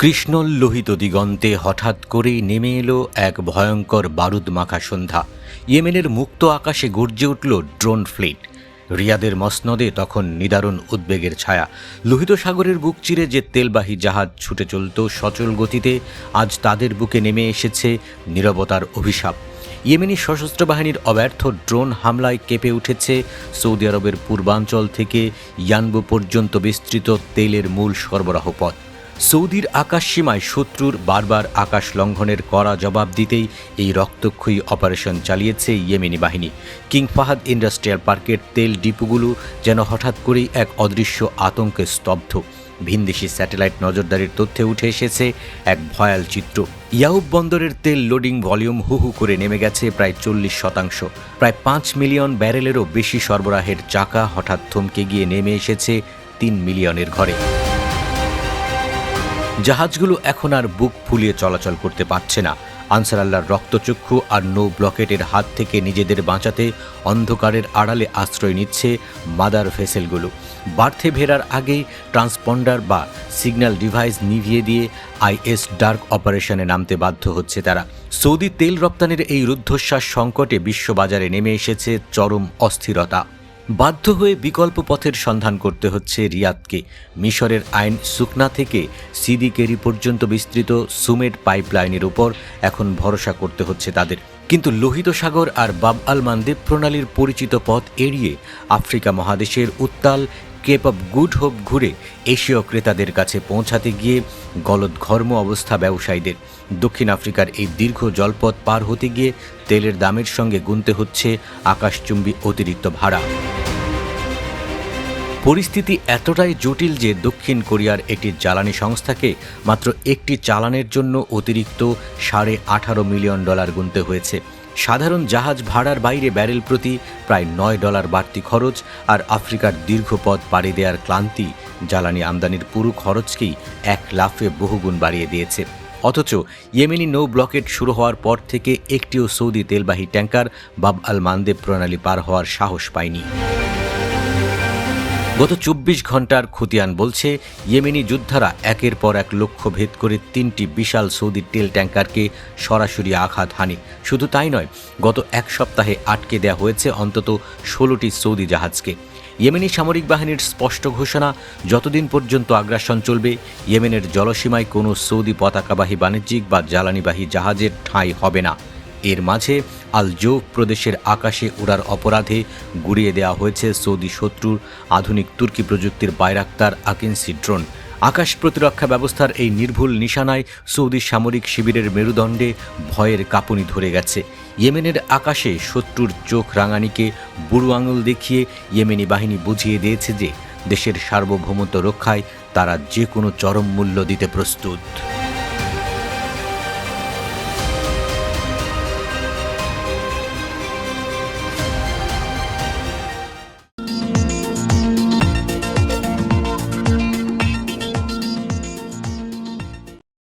কৃষ্ণল লোহিত দিগন্তে হঠাৎ করেই নেমে এলো এক ভয়ঙ্কর বারুদ মাখা সন্ধ্যা। ইয়েমেনের মুক্ত আকাশে গর্জে উঠল ড্রোন ফ্লিট। রিয়াদের মসনদে তখন নিদারুণ উদ্বেগের ছায়া। লোহিত সাগরের বুক চিরে যে তেলবাহী জাহাজ ছুটে চলত সচল গতিতে, আজ তাদের বুকে নেমে এসেছে নীরবতার অভিশাপ। ইয়েমেনি সশস্ত্র বাহিনীর অব্যর্থ ড্রোন হামলায় কেঁপে উঠেছে সৌদি আরবের পূর্বাঞ্চল থেকে ইয়ানবু পর্যন্ত বিস্তৃত তেলের মূল সরবরাহ পথ। সৌদির আকাশ সীমায় শত্রুর বারবার আকাশ লঙ্ঘনের কড়া জবাব দিতেই এই রক্তক্ষয়ী অপারেশন চালিয়েছে ইয়েমেনি বাহিনী। কিং ফাহাদ ইন্ডাস্ট্রিয়াল পার্কের তেল ডিপুগুলো যেন হঠাৎ করেই এক অদৃশ্য আতঙ্কে স্তব্ধ। ভিনদেশি স্যাটেলাইট নজরদারির তথ্যে উঠে এসেছে এক ভয়াল চিত্র। ইয়াউব বন্দরের তেল লোডিং ভলিউম হু করে নেমে গেছে প্রায় 40%। প্রায় 5 মিলিয়ন ব্যারেলেরও বেশি সরবরাহের চাকা হঠাৎ থমকে গিয়ে নেমে এসেছে 3 মিলিয়নের ঘরে। জাহাজগুলো এখন আর বুক ফুলিয়ে চলাচল করতে পারছে না। আনসার আল্লাহর রক্তচক্ষু আর নৌ ব্লকেটের হাত থেকে নিজেদের বাঁচাতে অন্ধকারের আড়ালে আশ্রয় নিচ্ছে মাদার ভেসেলগুলো। বার্থে ফেরার আগেই ট্রান্সপন্ডার বা সিগন্যাল ডিভাইস নিভিয়ে দিয়ে আইএস ডার্ক অপারেশনে নামতে বাধ্য হচ্ছে তারা। সৌদি তেল রপ্তানির এই রুদ্ধশ্বাস সংকটে বিশ্ববাজারে নেমে এসেছে চরম অস্থিরতা। বাধ্য হয়ে বিকল্প পথের সন্ধান করতে হচ্ছে রিয়াদকে। মিশরের আইন সুকনা থেকে সিদি কেরি পর্যন্ত বিস্তৃত সুমেড পাইপলাইনের উপর এখন ভরসা করতে হচ্ছে তাদের। কিন্তু লোহিত সাগর আর বাব আল মানদেব প্রণালীর পরিচিত পথ এড়িয়ে আফ্রিকা মহাদেশের উত্তাল কেপ অব গুড হোপ ঘুরে এশীয় ক্রেতাদের কাছে পৌঁছাতে গিয়ে গলদঘর্ম অবস্থা ব্যবসায়ীদের। দক্ষিণ আফ্রিকার এই দীর্ঘ জলপথ পার হতে গিয়ে তেলের দামের সঙ্গে গুনতে হচ্ছে আকাশচুম্বী অতিরিক্ত ভাড়া। পরিস্থিতি এতটাই জটিল যে দক্ষিণ কোরিয়ার একটি জ্বালানি সংস্থাকে মাত্র একটি চালানের জন্য অতিরিক্ত $18.5 মিলিয়ন গুনতে হয়েছে। সাধারণ জাহাজ ভাড়ার বাইরে ব্যারেল প্রতি প্রায় $9 বাড়তি খরচ আর আফ্রিকার দীর্ঘ পথ পাড়ি দেওয়ার ক্লান্তি জ্বালানি আমদানির পুরো খরচকেই এক লাফে বহুগুণ বাড়িয়ে দিয়েছে। অথচ ইয়েমেনি নৌ ব্লকেট শুরু হওয়ার পর থেকে একটিও সৌদি তেলবাহী ট্যাঙ্কার বাব আল মানদেব প্রণালী পার হওয়ার সাহস পায়নি। গত 24 ঘন্টার খতিয়ান বলছে ইয়েমেনি যোদ্ধারা একের পর এক লক্ষ্য ভেদ করে 3টি বিশাল সৌদি তেল ট্যাঙ্কারকে সরাসরি আঘাত হানে। শুধু তাই নয়, গত এক সপ্তাহে আটকে দেওয়া হয়েছে অন্তত 16টি সৌদি জাহাজকে। ইয়েমেনি সামরিক বাহিনীর স্পষ্ট ঘোষণা, যতদিন পর্যন্ত আগ্রাসন চলবে ইয়েমেনের জলসীমায় কোনো সৌদি পতাকাবাহী বাণিজ্যিক বা জ্বালানিবাহী জাহাজের ঠাঁই হবে না। এর মাঝে আল জৌফ প্রদেশের আকাশে উড়ার অপরাধে গুড়িয়ে দেওয়া হয়েছে সৌদি শত্রুর আধুনিক তুর্কি প্রযুক্তির বাইরাক্তার আকিনসি ড্রোন। আকাশ প্রতিরক্ষা ব্যবস্থার এই নির্ভুল নিশানায় সৌদি সামরিক শিবিরের মেরুদণ্ডে ভয়ের কাঁপুনি ধরে গেছে। ইয়েমেনের আকাশে শত্রুর চোখ রাঙানিকে বুড়ো আঙুল দেখিয়ে ইয়েমেনি বাহিনী বুঝিয়ে দিয়েছে যে দেশের সার্বভৌমত্ব রক্ষায় তারা যে কোনো চরম মূল্য দিতে প্রস্তুত।